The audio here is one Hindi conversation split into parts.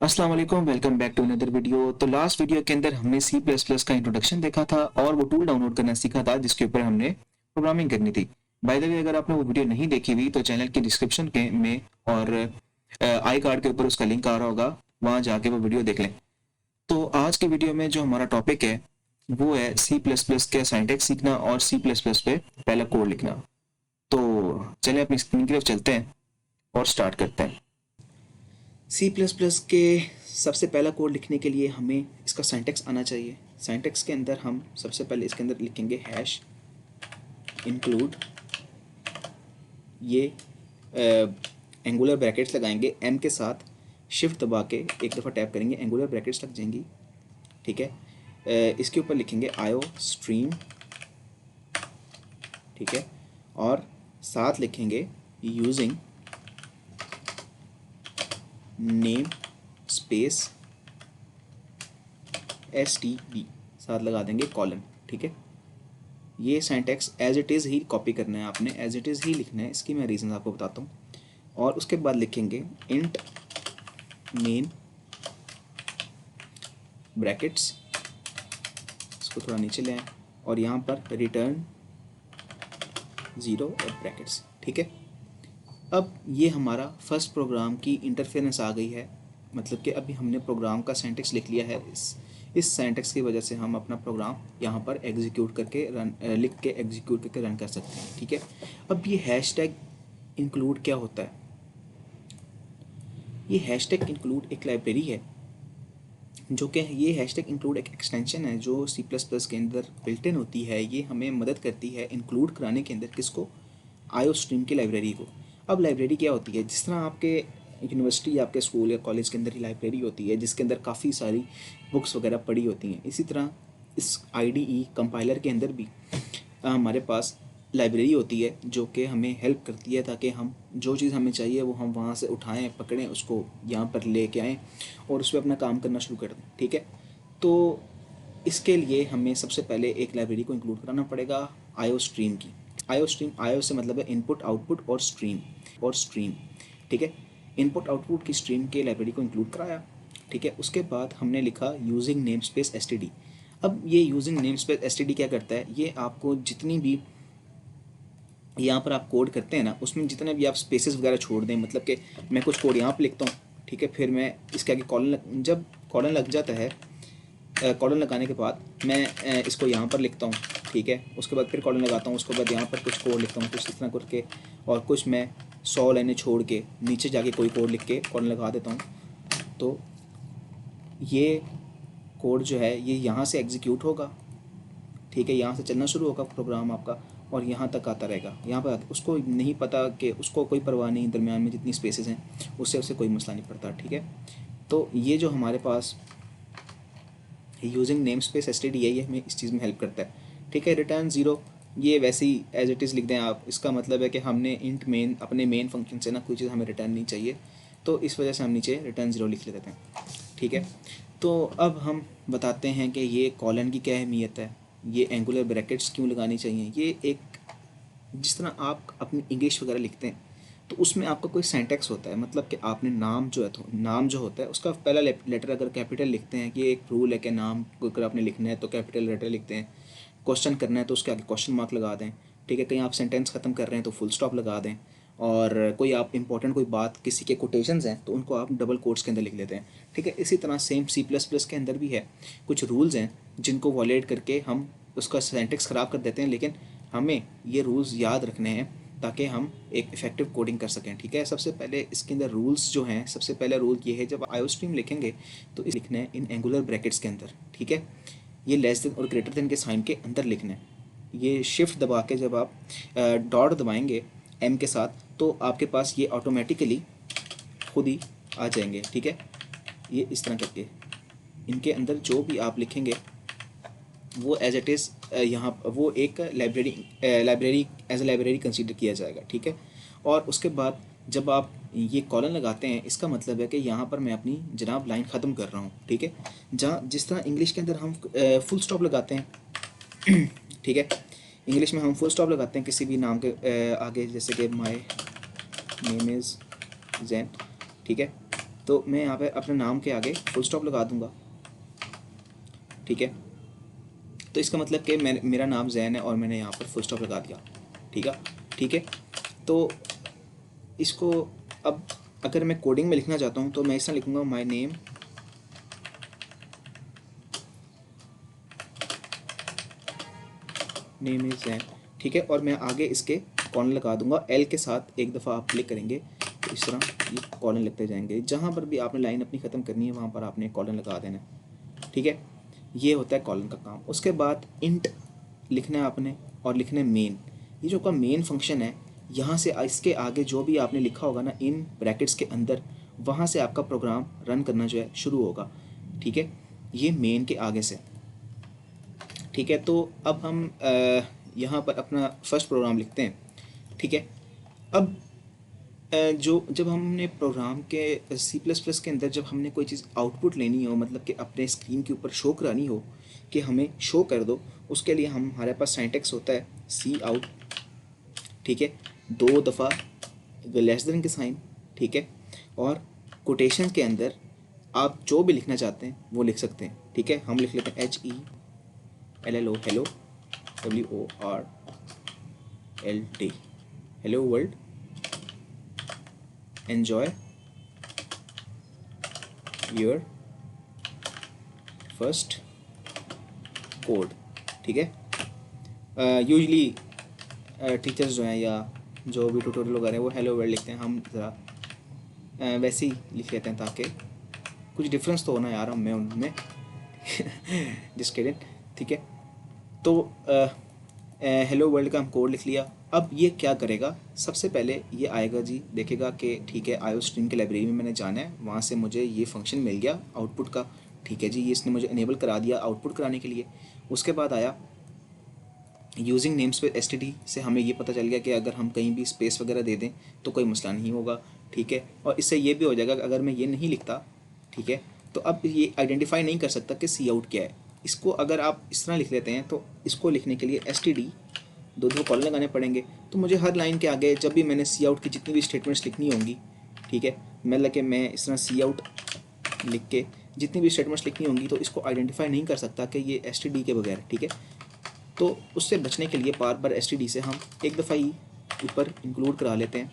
अस्सलाम वालेकुम, welcome back to another video. तो लास्ट वीडियो के अंदर हमने सी प्लस प्लस का इंट्रोडक्शन देखा था और वो टूल डाउनलोड करना सीखा था जिसके ऊपर हमने प्रोग्रामिंग करनी थी। बाय द वे, अगर आपने वो वीडियो नहीं देखी हुई तो चैनल की डिस्क्रिप्शन के में और आई कार्ड के ऊपर उसका लिंक आ रहा होगा, वहाँ जाके वो वीडियो देख लें। तो आज के वीडियो में जो हमारा टॉपिक है वो है सी प्लस प्लस के सिंटैक्स सीखना और सी प्लस प्लस पे पहला कोड लिखना। तो चलें अपनी स्क्रीन की तरफ चलते हैं और स्टार्ट करते हैं। सी प्लस प्लस के सबसे पहला कोड लिखने के लिए हमें इसका सिंटैक्स आना चाहिए। सिंटैक्स के अंदर हम सबसे पहले इसके अंदर लिखेंगे हैश इंक्लूड, ये एंगुलर ब्रैकेट्स लगाएंगे एम के साथ, शिफ्ट दबा के एक दफ़ा टैप करेंगे, एंगुलर ब्रैकेट्स लग जाएंगी। ठीक है, इसके ऊपर लिखेंगे आयो स्ट्रीम। ठीक है, और साथ लिखेंगे यूजिंग नेम स्पेस STD, साथ लगा देंगे कॉलन। ठीक है, ये सिंटैक्स एज इट इज़ ही कॉपी करना है आपने, एज इट इज़ ही लिखना है। इसकी मैं रीज़न आपको बताता हूँ। और उसके बाद लिखेंगे इंट मेन ब्रैकेट्स, इसको थोड़ा नीचे ले आए, और यहाँ पर रिटर्न 0 और ब्रैकेट्स। ठीक है, अब ये हमारा फर्स्ट प्रोग्राम की इंटरफेरेंस आ गई है, मतलब कि अभी हमने प्रोग्राम का सिंटैक्स लिख लिया है। इस सिंटैक्स की वजह से हम अपना प्रोग्राम यहाँ पर एग्जीक्यूट करके लिख के एग्जीक्यूट करके रन कर सकते हैं। ठीक है, अब ये हैशटैग इंक्लूड क्या होता है? ये हैशटैग इंक्लूड एक लाइब्रेरी है, जो कि ये हैशटैग इंक्लूड एक एक्सटेंशन है जो सी प्लस प्लस के अंदर बिल्ट इन होती है। ये हमें मदद करती है इंक्लूड कराने के अंदर, किसको? आयो स्ट्रीम की लाइब्रेरी को। अब लाइब्रेरी क्या होती है? जिस तरह आपके यूनिवर्सिटी या आपके स्कूल या कॉलेज के अंदर ही लाइब्रेरी होती है जिसके अंदर काफ़ी सारी बुक्स वगैरह पड़ी होती हैं, इसी तरह इस IDE कंपाइलर के अंदर भी हमारे पास लाइब्रेरी होती है जो कि हमें हेल्प करती है ताकि हम जो चीज़ हमें चाहिए वो हम वहाँ से उठाएं, पकड़ें, उसको यहाँ पर लेके आएँ और उस पर अपना काम करना शुरू कर दें। ठीक है, तो इसके लिए हमें सबसे पहले एक लाइब्रेरी को इंक्लूड कराना पड़ेगा आयो स्ट्रीम की। आयो स्ट्रीम, आयो से मतलब है इनपुट आउटपुट और स्ट्रीम। ठीक है, इनपुट आउटपुट की स्ट्रीम के लाइब्रेरी को इंक्लूड कराया। ठीक है, उसके बाद हमने लिखा यूजिंग नेम स्पेस STD। अब ये यूजिंग नेम स्पेस STD क्या करता है? ये आपको जितनी भी यहाँ पर आप कोड करते हैं ना, उसमें जितने भी आप स्पेसेस वगैरह छोड़ दें, मतलब कि मैं कुछ कोड यहाँ पर लिखता हूँ, ठीक है, फिर मैं इसके आगे कॉलन, जब कॉलन लग जाता है, कॉलन लगाने के बाद मैं इसको यहाँ पर लिखता हूँ। ठीक है, उसके बाद फिर कॉलन लगाता हूँ, उसके बाद यहाँ पर कुछ कोड लिखता हूँ कुछ इस तरह करके, और कुछ मैं 100 लाइनें छोड़ के नीचे जाके कोई कोड लिख के कॉलन लगा देता हूँ। तो ये कोड जो है ये यहाँ से एग्जीक्यूट होगा। ठीक है, यहाँ से चलना शुरू होगा प्रोग्राम आपका और यहाँ तक आता रहेगा। यहाँ पर उसको नहीं पता कि उसको कोई परवाह नहीं दरमियान में जितनी स्पेसेस हैं, उससे कोई मसला नहीं पड़ता। ठीक है, तो ये जो हमारे पास यूजिंग नेम स्पेस STD है, ये हमें इस चीज़ में हेल्प करता है। ठीक है, रिटर्न 0, ये वैसे ही एज इट इज़ लिख दें आप। इसका मतलब है कि हमने इंट मेन, अपने मेन फंक्शन से ना कोई चीज़ हमें रिटर्न नहीं चाहिए, तो इस वजह से हम नीचे रिटर्न 0 लिख लेते हैं। ठीक है, तो अब हम बताते हैं कि ये कॉलन की क्या अहमियत है, ये एंगुलर ब्रैकेट्स क्यों लगानी चाहिए। ये एक, जिस तरह आप अपनी इंग्लिश वगैरह लिखते हैं तो उसमें आपका कोई सिंटैक्स होता है, मतलब कि आपने नाम जो है, तो नाम जो होता है उसका पहला लेटर अगर कैपिटल लिखते हैं, कि एक रूल है कि नाम को अगर आपने लिखना है तो कैपिटल लेटर लिखते हैं, क्वेश्चन करना है तो उसके आगे क्वेश्चन मार्क लगा दें। ठीक है, कहीं आप सेंटेंस ख़त्म कर रहे हैं तो फुल स्टॉप लगा दें, और कोई आप इंपॉर्टेंट कोई बात, किसी के कोटेशंस हैं तो उनको आप डबल कोट्स के अंदर लिख लेते हैं। ठीक है, इसी तरह सेम सी प्लस प्लस के अंदर भी है, कुछ रूल्स हैं जिनको वॉलेट करके हम उसका सिंटैक्स ख़राब कर देते हैं, लेकिन हमें ये रूल्स याद रखने हैं ताकि हम एक इफेक्टिव कोडिंग कर सकें। ठीक है, सबसे पहले इसके अंदर रूल्स जो हैं, सबसे पहला रूल ये है, जब आयो स्ट्रीम लिखेंगे तो इस लिखना है इन एंगुलर ब्रैकेट्स के अंदर। ठीक है, ये लेस देन और ग्रेटर देन के साइन के अंदर लिखना है। ये शिफ्ट दबा के जब आप डॉट दबाएंगे M के साथ तो आपके पास ये ऑटोमेटिकली खुद ही आ जाएंगे। ठीक है, ये इस तरह करके इनके अंदर जो भी आप लिखेंगे वो एज इट इज़ यहाँ वो एक library as a library consider किया जाएगा। ठीक है, और उसके बाद जब आप ये कॉलन लगाते हैं, इसका मतलब है कि यहाँ पर मैं अपनी जनाब लाइन ख़त्म कर रहा हूँ। ठीक है, जहाँ जिस तरह इंग्लिश के अंदर हम फुल स्टॉप लगाते हैं, ठीक है, इंग्लिश में हम फुल स्टॉप लगाते हैं किसी भी नाम के आगे, जैसे कि माय नेम इज़ जैन। ठीक है, तो मैं यहाँ पे अपने नाम के आगे फुल स्टॉप लगा दूंगा, ठीक है। तो इसका मतलब कि मेरा नाम जैन है और मैंने यहाँ पर फुल स्टॉप लगा दिया, ठीक है। तो इसको अब अगर मैं कोडिंग में लिखना चाहता हूँ तो मैं इस तरह लिखूँगा, माय नेम इज़ जैन, ठीक है। और मैं आगे इसके कॉलन लगा दूंगा, एल के साथ एक दफ़ा आप क्लिक करेंगे तो इस तरह ये कॉलन लगते जाएंगे। जहाँ पर भी आपने लाइन अपनी ख़त्म करनी है वहाँ पर आपने कॉलन लगा देना है, ठीक है। ये होता है कॉलन का काम। उसके बाद इंट लिखना है आपने और लिखना है मेन। ये जो आपका मेन फंक्शन है, यहाँ से इसके आगे जो भी आपने लिखा होगा ना इन ब्रैकेट्स के अंदर, वहाँ से आपका प्रोग्राम रन करना जो है शुरू होगा, ठीक है। ये मेन के आगे से, ठीक है। तो अब हम यहाँ पर अपना फर्स्ट प्रोग्राम लिखते हैं, ठीक है। अब जब हमने प्रोग्राम के C++ के अंदर जब हमने कोई चीज़ आउटपुट लेनी हो, मतलब कि अपने स्क्रीन के ऊपर शो करानी हो कि हमें शो कर दो, उसके लिए हमारे पास सिंटैक्स होता है सी आउट, ठीक है। 2 दफ़ा लेस देन के साइन, ठीक है। और कोटेशन के अंदर आप जो भी लिखना चाहते हैं वो लिख सकते हैं, ठीक है। हम लिख लेते हैं HELLO hello WORLD hello world enjoy your first code, ठीक है। यूजली टीचर्स जो हैं या जो भी ट्यूटोरियल वगैरह हैं वो हेलो वर्ल्ड लिखते हैं, हम ज़रा वैसे ही लिख लेते हैं ताकि कुछ डिफरेंस तो होना यार हमें उनमें जिस किडिंग, ठीक है। तो हेलो वर्ल्ड का हम कोड लिख लिया। अब ये क्या करेगा, सबसे पहले ये आएगा जी, देखेगा कि ठीक है आयो स्ट्रीम की लाइब्रेरी में मैंने जाना है, वहाँ से मुझे ये फंक्शन मिल गया आउटपुट का, ठीक है जी। ये इसने मुझे इनेबल करा दिया आउटपुट कराने के लिए। उसके बाद आया यूजिंग नेम्स पे STD से हमें ये पता चल गया कि अगर हम कहीं भी स्पेस वगैरह दे दें तो कोई मसला नहीं होगा, ठीक है। और इससे ये भी हो जाएगा कि अगर मैं ये नहीं लिखता, ठीक है, तो अब ये आइडेंटिफाई नहीं कर सकता कि सी आउट क्या है। इसको अगर आप इस तरह लिख लेते हैं तो इसको लिखने के लिए STD 2 कॉलन लगाने पड़ेंगे। तो मुझे हर लाइन के आगे जब भी मैंने सी आउट की जितनी भी स्टेटमेंट्स लिखनी होंगी, ठीक है, मतलब कि मैं इस तरह सी आउट लिख के जितनी भी स्टेटमेंट्स लिखनी होंगी तो इसको आइडेंटिफाई नहीं कर सकता कि ये STD के बगैर, ठीक है। तो उससे बचने के लिए बार बार STD से हम एक दफ़ा ही ऊपर इंक्लूड करा लेते हैं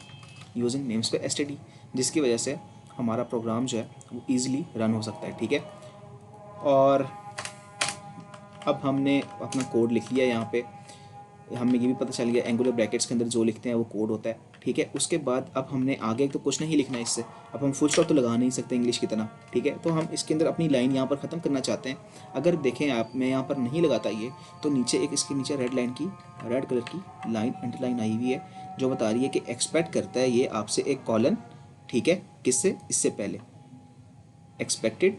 यूजिंग नेम्स पे STD, जिसकी वजह से हमारा प्रोग्राम जो है वो ईज़िली रन हो सकता है, ठीक है। और अब हमने अपना कोड लिख लिया, यहाँ पे हमें ये भी पता चल गया एंगुलर ब्रैकेट्स के अंदर जो लिखते हैं वो कोड होता है, ठीक है। उसके बाद अब हमने आगे तो कुछ नहीं लिखना है इससे, अब हम फुल स्टॉप तो लगा नहीं सकते इंग्लिश की तरह, ठीक है। तो हम इसके अंदर अपनी लाइन यहाँ पर ख़त्म करना चाहते हैं। अगर देखें आप, मैं यहाँ पर नहीं लगाता ये, तो नीचे एक इसके नीचे रेड कलर की लाइन अंडरलाइन आई हुई है जो बता रही है कि एक्सपेक्ट करता है ये आपसे एक कॉलन, ठीक है। किससे, इससे पहले एक्सपेक्टेड,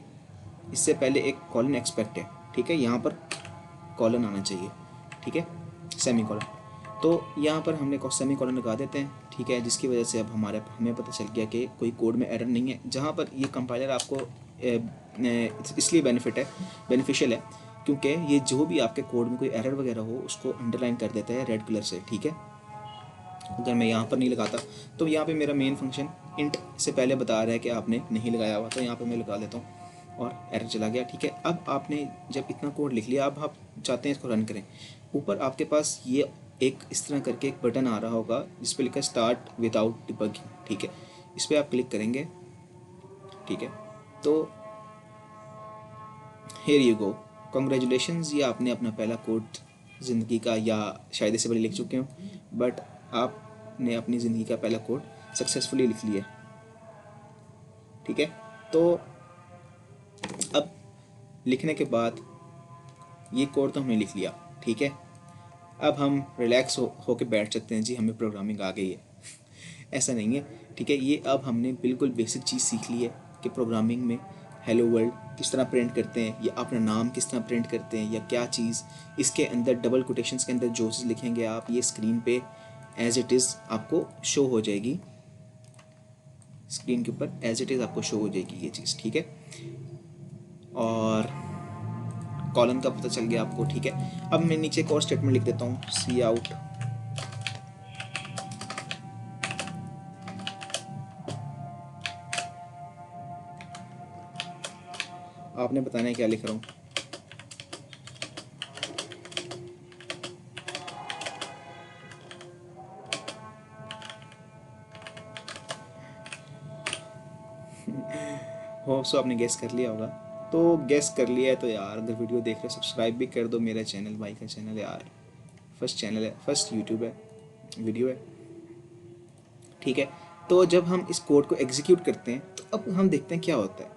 इससे पहले एक कॉलन एक्सपेक्ट है, ठीक है। यहाँ पर कॉलन आना चाहिए, ठीक है, सेमी कॉलन। तो यहाँ पर हमने सेमी कॉलन लगा देते हैं, ठीक है, जिसकी वजह से अब हमें पता चल गया कि कोई कोड में एरर नहीं है। जहाँ पर ये कंपाइलर आपको इसलिए बेनिफिशियल है क्योंकि ये जो भी आपके कोड में कोई एरर वगैरह हो उसको अंडरलाइन कर देता है रेड कलर से, ठीक है। अगर मैं यहाँ पर नहीं लगाता तो यहाँ पे मेरा मेन फंक्शन इंट से पहले बता रहा है कि आपने नहीं लगाया हुआ, तो यहाँ पे मैं लगा देता हूँ और एरर चला गया, ठीक है। अब आपने जब इतना कोड लिख लिया, अब आप चाहते हैं इसको रन करें, ऊपर आपके पास ये एक इस तरह करके एक बटन आ रहा होगा जिस पे लिखा है स्टार्ट विदाउट डिबगिंग, ठीक है। इस पर आप क्लिक करेंगे, ठीक है। तो हियर यू गो, कॉन्ग्रेचुलेशंस, ये आपने अपना पहला कोड ज़िंदगी का, या शायद इससे पहले लिख चुके हो, बट आपने अपनी ज़िंदगी का पहला कोड सक्सेसफुली लिख लिया, ठीक है। तो अब लिखने के बाद ये कोड तो हमने लिख लिया, ठीक है। अब हम रिलैक्स होके बैठ सकते हैं जी, हमें प्रोग्रामिंग आ गई है ऐसा नहीं है, ठीक है। ये अब हमने बिल्कुल बेसिक चीज़ सीख ली है कि प्रोग्रामिंग में हेलो वर्ल्ड किस तरह प्रिंट करते हैं, या अपना नाम किस तरह प्रिंट करते हैं, या क्या चीज़ इसके अंदर डबल कोटेशंस के अंदर जो चीज़ लिखेंगे आप, ये स्क्रीन पे एज इट इज़ आपको शो हो जाएगी, स्क्रीन के ऊपर एज इट इज़ आपको शो हो जाएगी ये चीज़, ठीक है। और कॉलन का पता चल गया आपको, ठीक है। अब मैं नीचे एक और स्टेटमेंट लिख देता हूँ, सी आउट आपने बताना है क्या लिख रहा हूँ। होप सो आपने गेस कर लिया होगा। तो गेस कर लिया है तो यार अगर वीडियो देख रहे हो सब्सक्राइब भी कर दो मेरा चैनल, भाई का चैनल यार, फर्स्ट चैनल है, फर्स्ट यूट्यूब है, वीडियो है, ठीक है। तो जब हम इस कोड को एग्जीक्यूट करते हैं तो अब हम देखते हैं क्या होता है।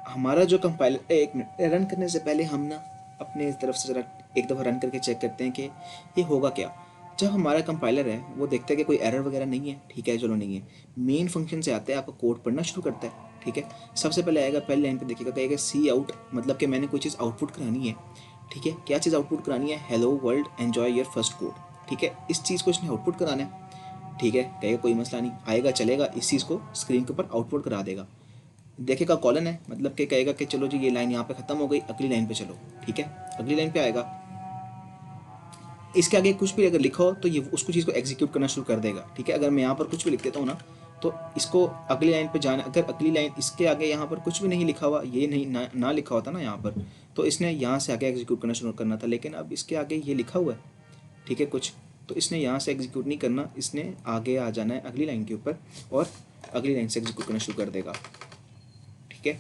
हमारा जो कंपाइलर, एक मिनट, रन करने से पहले हम ना अपने तरफ से ज़रा एक दफ़ा रन करके चेक करते हैं कि ये होगा क्या। जब हमारा कंपाइलर है वो देखता है कि कोई एरर वगैरह नहीं है, ठीक है, चलो नहीं है, मेन फंक्शन से आता है, आपका कोड पढ़ना शुरू करता है, ठीक है। सबसे पहले आएगा, पहले लाइन पे देखिएगा, कहेगा सी आउट, मतलब कि मैंने कोई चीज़ आउटपुट करानी है, ठीक है। क्या चीज़ आउटपुट करानी है? Hello world enjoy your first code, ठीक है। इस चीज़ को इसने आउटपुट कराना है, ठीक है। कहेगा कोई मसला नहीं, आएगा चलेगा, इस चीज़ को स्क्रीन के ऊपर आउटपुट करा देगा। देखेगा कॉलन है, मतलब कि कहेगा कि चलो जी ये लाइन यहाँ पे ख़त्म हो गई, अगली लाइन पे चलो, ठीक है। अगली लाइन पे आएगा, इसके आगे कुछ भी अगर लिखा हो तो ये उसको चीज़ को एग्जीक्यूट करना शुरू कर देगा, ठीक है। अगर मैं यहाँ पर कुछ भी लिख देता हूँ ना तो इसको अगली लाइन पे जाना, अगर अगली लाइन इसके आगे यहाँ पर कुछ भी नहीं लिखा हुआ, ये नहीं ना लिखा होता ना यहाँ पर, तो इसने यहाँ से आगे एग्जीक्यूट करना शुरू करना था, लेकिन अब इसके आगे ये लिखा हुआ है, ठीक है, कुछ, तो इसने यहाँ से एग्जीक्यूट नहीं करना, इसने आगे आ जाना है अगली लाइन के ऊपर और अगली लाइन से एग्जीक्यूट करना शुरू कर देगा, ठीक है।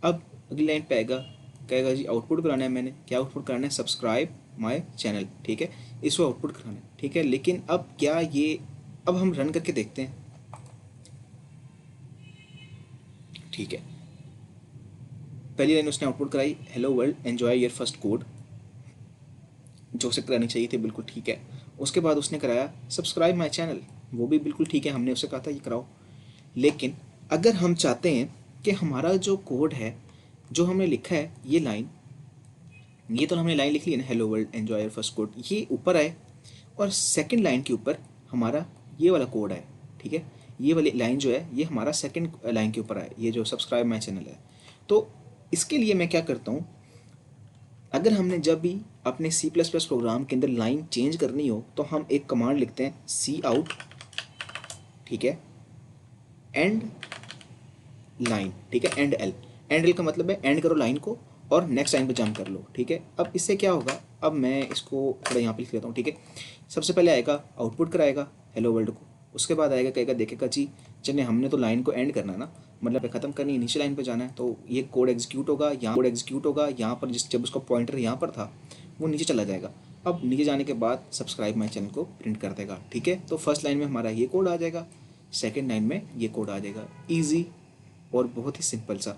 अब अगली लाइन पे आएगा, कहेगा जी आउटपुट कराना है, मैंने क्या आउटपुट कराना है? सब्सक्राइब माय चैनल, ठीक है, इसको आउटपुट कराना है, ठीक है। लेकिन अब क्या ये, अब हम रन करके देखते हैं, ठीक है। पहली लाइन उसने आउटपुट कराई, hello world enjoy your first code, जो उसे करानी चाहिए थी, बिल्कुल ठीक है। उसके बाद उसने कराया सब्सक्राइब माय चैनल, वो भी बिल्कुल ठीक है, हमने उसे कहा था ये कराओ। लेकिन अगर हम चाहते हैं कि हमारा जो कोड है, जो हमने लिखा है ये लाइन, ये तो हमने लाइन लिख ली है ना, hello world enjoy your first code, ये ऊपर आए और सेकंड लाइन के ऊपर हमारा ये वाला कोड है, ठीक है। ये वाली लाइन जो है ये हमारा सेकंड लाइन के ऊपर है, ये जो सब्सक्राइब माय चैनल है। तो इसके लिए मैं क्या करता हूँ, अगर हमने जब भी अपने सी प्लस प्लस प्रोग्राम के अंदर लाइन चेंज करनी हो तो हम एक कमांड लिखते हैं सी आउट, ठीक है, एंड लाइन, ठीक है, एंड एल, एंड एल का मतलब है एंड करो लाइन को और नेक्स्ट लाइन पे जंप कर लो, ठीक है। अब इससे क्या होगा, अब मैं इसको थोड़ा यहाँ पे लिख लेता हूँ, ठीक है। सबसे पहले आएगा आउटपुट कराएगा हेलो वर्ल्ड को, उसके बाद आएगा कहेगा देखेगा जी चलिए हमने तो लाइन को एंड करना है ना, मतलब ख़त्म करनी है, नीचे लाइन पे जाना है, तो ये कोड एग्जीक्यूट होगा, यहाँ कोड एग्जीक्यूट होगा, यहाँ पर जिस जब उसका पॉइंटर यहाँ पर था वो नीचे चला जाएगा। अब नीचे जाने के बाद सब्सक्राइब माई चैनल को प्रिंट कर देगा, ठीक है। तो फर्स्ट लाइन में हमारा ये कोड आ जाएगा, सेकेंड लाइन में ये कोड आ जाएगा, ईजी और बहुत ही सिंपल सा,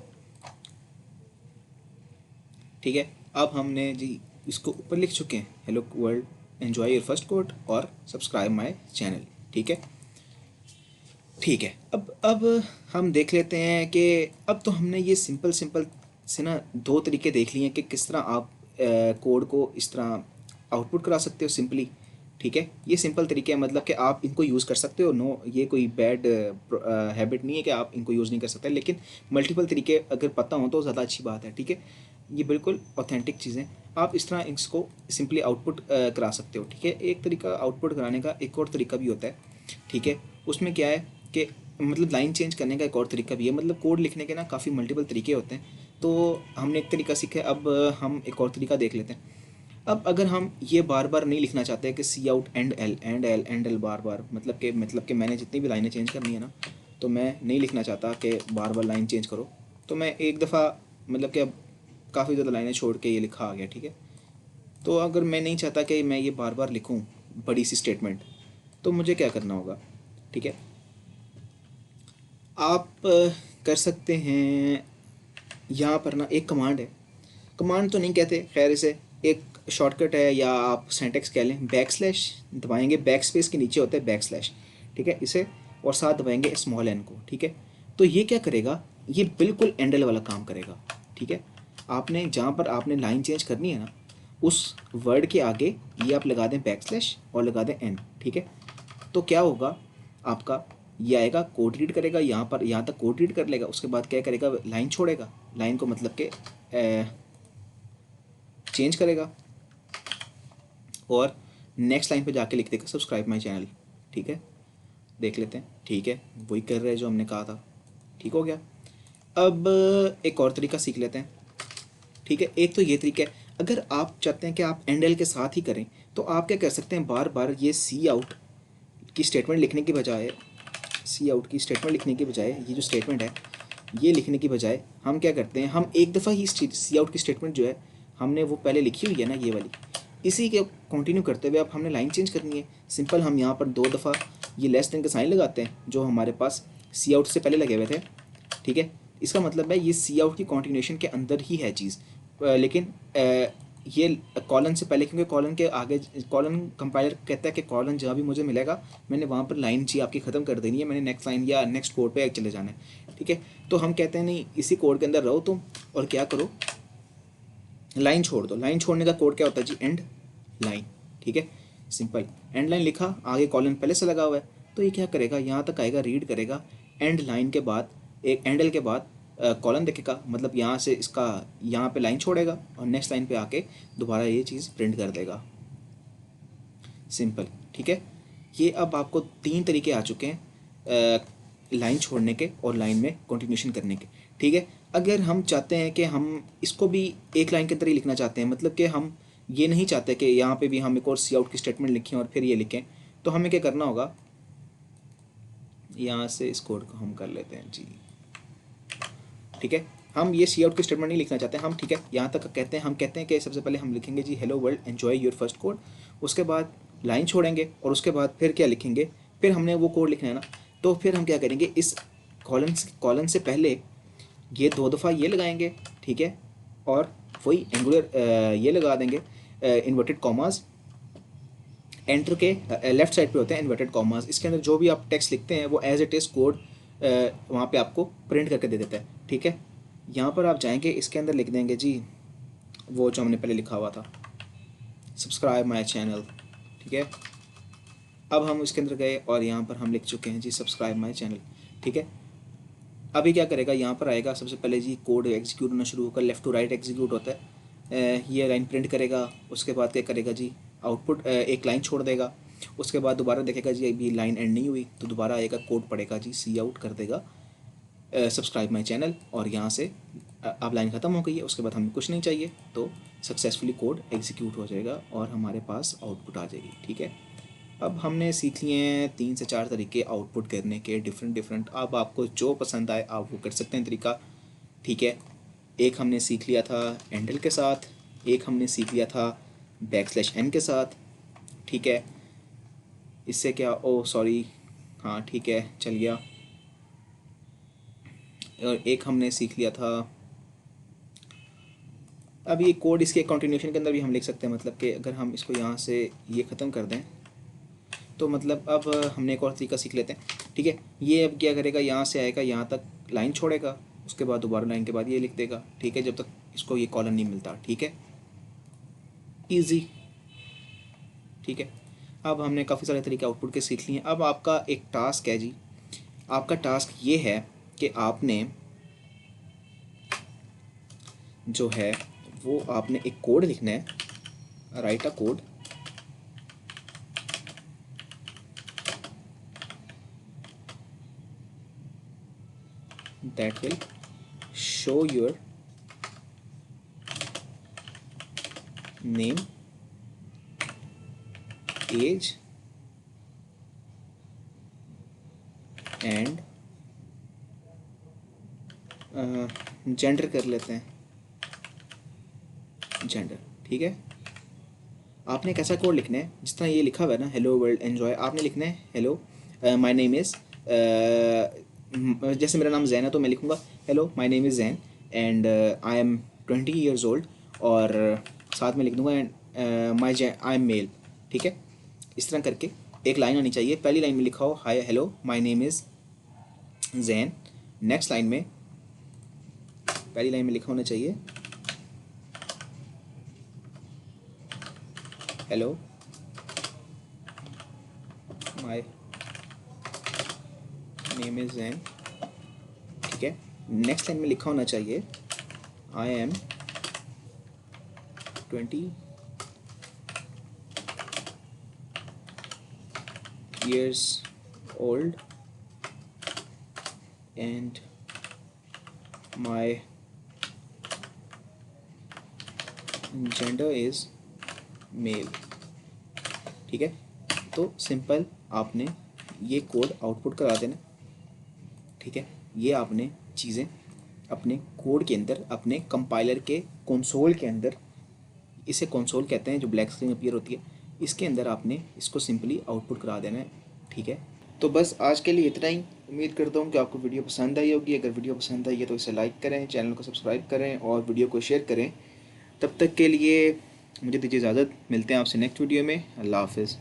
ठीक है। अब हमने जी इसको ऊपर लिख चुके हैं, hello world enjoy your first code और सब्सक्राइब माय चैनल, ठीक है, ठीक है। अब हम देख लेते हैं कि अब तो हमने ये सिंपल सिंपल से ना दो तरीके देख लिए हैं कि किस तरह आप कोड को इस तरह आउटपुट करा सकते हो सिंपली, ठीक है। ये सिंपल तरीके हैं, मतलब कि आप इनको यूज़ कर सकते हो, नो ये कोई बैड हैबिट नहीं है कि आप इनको यूज़ नहीं कर सकते, लेकिन मल्टीपल तरीके अगर पता हो तो ज़्यादा अच्छी बात है, ठीक है। ये बिल्कुल ऑथेंटिक चीज़ें, आप इस तरह इसको सिंपली आउटपुट करा सकते हो, ठीक है। एक तरीका आउटपुट कराने का एक और तरीका भी होता है, ठीक है। उसमें क्या है कि मतलब लाइन चेंज करने का एक और तरीका भी है, मतलब कोड लिखने के ना काफ़ी मल्टीपल तरीके होते हैं, तो हमने एक तरीका सीखा है, अब हम एक और तरीका देख लेते हैं। अब अगर हम ये बार बार नहीं लिखना चाहते कि cout endl endl endl बार बार, मतलब कि मैंने जितनी भी लाइनें चेंज करनी है ना, तो मैं नहीं लिखना चाहता कि बार बार लाइन चेंज करो, तो मैं एक दफ़ा, मतलब कि अब काफ़ी ज़्यादा लाइनें छोड़ के ये लिखा आ गया, ठीक है। तो अगर मैं नहीं चाहता कि मैं ये बार बार लिखूँ बड़ी सी स्टेटमेंट, तो मुझे क्या करना होगा, ठीक है। आप कर सकते हैं, यहाँ पर ना एक कमांड है, कमांड तो नहीं कहते, खैर इसे एक शॉर्टकट है या आप सिंटैक्स कह लें, बैक स्लैश दबाएंगे, बैक स्पेस के नीचे होता है बैक स्लैश, ठीक है, इसे और साथ दबाएंगे स्मॉल एन को, ठीक है। तो ये क्या करेगा, ये बिल्कुल एंडल वाला काम करेगा, ठीक है। आपने जहाँ पर आपने लाइन चेंज करनी है ना, उस वर्ड के आगे ये आप लगा दें बैक स्लैश और लगा दें एन, ठीक है। तो क्या होगा आपका, ये आएगा कोड रीड करेगा, यहाँ पर यहाँ तक कोड रीड कर लेगा, उसके बाद क्या करेगा, लाइन छोड़ेगा, लाइन को मतलब के चेंज करेगा और नेक्स्ट लाइन पे जाके लिख देगा सब्सक्राइब माय चैनल, ठीक है। देख लेते हैं, ठीक है, वही कर रहे हैं जो हमने कहा था, ठीक हो गया। अब एक और तरीका सीख लेते हैं, ठीक है। एक तो ये तरीका है, अगर आप चाहते हैं कि आप एंड एल के साथ ही करें तो आप क्या कर सकते हैं, बार बार ये सी आउट की स्टेटमेंट लिखने की बजाय, सी आउट की स्टेटमेंट लिखने की बजाय, ये जो स्टेटमेंट है ये लिखने की बजाय हम क्या करते हैं, हम एक दफ़ा ही सी आउट की स्टेटमेंट जो है हमने वो पहले लिखी हुई है ना ये वाली, इसी के कंटिन्यू करते हुए अब हमने लाइन चेंज करनी है। सिंपल हम यहाँ पर 2 दफ़ा ये लेस देन का साइन लगाते हैं जो हमारे पास सी आउट से पहले लगे हुए थे, ठीक है। इसका मतलब है ये सी आउट की कॉन्टिन्यूशन के अंदर ही है चीज़, लेकिन ये कॉलन से पहले, क्योंकि कॉलन के आगे कॉलन कंपाइलर कहता है कि कॉलन जहाँ भी मुझे मिलेगा मैंने वहाँ पर लाइन जी आपकी ख़त्म कर देनी है, मैंने नेक्स्ट लाइन या नेक्स्ट कोड पे चले जाना है, ठीक है। तो हम कहते हैं नहीं, इसी कोड के अंदर रहो तुम और क्या करो, लाइन छोड़ दो। लाइन छोड़ने का कोड क्या होता है जी, एंड लाइन, ठीक है। सिंपल एंड लाइन लिखा, आगे कॉलन पहले से लगा हुआ है, तो ये क्या करेगा, यहाँ तक आएगा, रीड करेगा, एंड लाइन के बाद एक एंड एल के बाद कॉलन देखेगा, मतलब यहाँ से इसका यहाँ पे लाइन छोड़ेगा और नेक्स्ट लाइन पे आके दोबारा ये चीज़ प्रिंट कर देगा। सिंपल, ठीक है। ये अब आपको 3 तरीके आ चुके हैं लाइन छोड़ने के और लाइन में कंटिन्यूशन करने के, ठीक है। अगर हम चाहते हैं कि हम इसको भी एक लाइन के अंदर ही लिखना चाहते हैं, मतलब कि हम ये नहीं चाहते कि यहाँ पे भी हम एक और सी आउट की स्टेटमेंट लिखें और फिर ये लिखें, तो हमें क्या करना होगा, यहाँ से इस कोड को हम कर लेते हैं जी, ठीक है। हम ये सी आउट की स्टेटमेंट नहीं लिखना चाहते हम, ठीक है। यहाँ तक कहते हैं, हम कहते हैं कि सबसे पहले हम लिखेंगे जी hello world enjoy your first code, उसके बाद लाइन छोड़ेंगे और उसके बाद फिर क्या लिखेंगे, फिर हमने वो कोड लिखना है ना, तो फिर हम क्या करेंगे, इस कॉलन से पहले ये 2 दफ़ा ये लगाएंगे, ठीक है, और वही एंगुलर ये लगा देंगे इन्वर्टेड कॉमास, एंटर के लेफ्ट साइड पे होते हैं इन्वर्टेड कॉमास, इसके अंदर जो भी आप टेक्स्ट लिखते हैं वो एज इट इज़ कोड वहाँ पे आपको प्रिंट करके दे देता है, ठीक है। यहाँ पर आप जाएंगे, इसके अंदर लिख देंगे जी वो जो हमने पहले लिखा हुआ था, सब्सक्राइब माय चैनल, ठीक है। अब हम इसके अंदर गए और यहाँ पर हम लिख चुके हैं जी सब्सक्राइब माय चैनल, ठीक है। अभी क्या करेगा, यहाँ पर आएगा, सबसे पहले जी कोड एग्जीक्यूट होना शुरू होगा, लेफ़्ट टू राइट एग्जीक्यूट होता है, ये लाइन प्रिंट करेगा, उसके बाद क्या करेगा जी, आउटपुट एक लाइन छोड़ देगा, उसके बाद दोबारा देखेगा जी अभी लाइन एंड नहीं हुई, तो दोबारा आएगा, कोड पड़ेगा जी, सी आउट कर देगा सब्सक्राइब माई चैनल, और यहाँ से अब लाइन ख़त्म हो गई है, उसके बाद हमें कुछ नहीं चाहिए, तो सक्सेसफुली कोड एग्जीक्यूट हो जाएगा और हमारे पास आउटपुट आ जाएगी, ठीक है। अब हमने सीख लिए हैं 3 से 4 तरीके आउटपुट करने के, डिफरेंट। अब आपको जो पसंद आए आप वो कर सकते हैं तरीका, ठीक है। एक हमने सीख लिया था एंडल के साथ, एक हमने सीख लिया था \n के साथ, ठीक है। इससे क्या, ओ सॉरी, हाँ ठीक है चल गया। और एक हमने सीख लिया था, अब ये कोड इसके कंटिन्यूशन के अंदर भी हम लिख सकते हैं, मतलब कि अगर हम इसको यहाँ से ये ख़त्म कर दें तो मतलब अब हमने एक और तरीका सीख लेते हैं, ठीक है। ये अब क्या करेगा, यहाँ से आएगा, यहाँ तक लाइन छोड़ेगा, उसके बाद दोबारा लाइन के बाद ये लिख देगा, ठीक है, जब तक इसको ये कॉलन नहीं मिलता, ठीक है, ईजी, ठीक है। अब हमने काफ़ी सारे तरीके आउटपुट के सीख लिए हैं। अब आपका एक टास्क है जी, आपका टास्क ये है कि आपने जो है वो आपने एक कोड लिखना है, right a code that will show your name, age and gender कर लेते हैं, जेंडर, ठीक है। आपने कैसा कोड लिखना है, जिस तरह ये लिखा हुआ है ना हेलो वर्ल्ड एन्जॉय, आपने लिखना है हेलो माय नेम इज़, जैसे मेरा नाम जैन है तो मैं लिखूँगा hello my name is Jain and I am 20 years old, और साथ में लिख दूँगा एंड आई एम मेल, ठीक है। इस तरह करके एक लाइन आनी चाहिए, पहली लाइन में लिखा हो hi hello my name is Jain, next line में पहली लाइन में लिखा होना चाहिए hello my name is Jain, ठीक है। नेक्स्ट लाइन में लिखा होना चाहिए I am 20 years old and my gender is male. ठीक है, तो सिंपल आपने ये कोड आउटपुट करा देना। ठीक है, ये आपने चीज़ें अपने कोड के अंदर, अपने कंपाइलर के कंसोल के अंदर, इसे कंसोल कहते हैं जो ब्लैक स्क्रीन अपीयर होती है, इसके अंदर आपने इसको सिंपली आउटपुट करा देना है। ठीक है, तो बस आज के लिए इतना ही। उम्मीद करता हूँ कि आपको वीडियो पसंद आई होगी। अगर वीडियो पसंद आई है तो इसे लाइक करें, चैनल को सब्सक्राइब करें और वीडियो को शेयर करें। तब तक के लिए मुझे दीजिए इजाज़त, मिलते हैं आपसे नेक्स्ट वीडियो में। अल्लाह हाफ़िज़।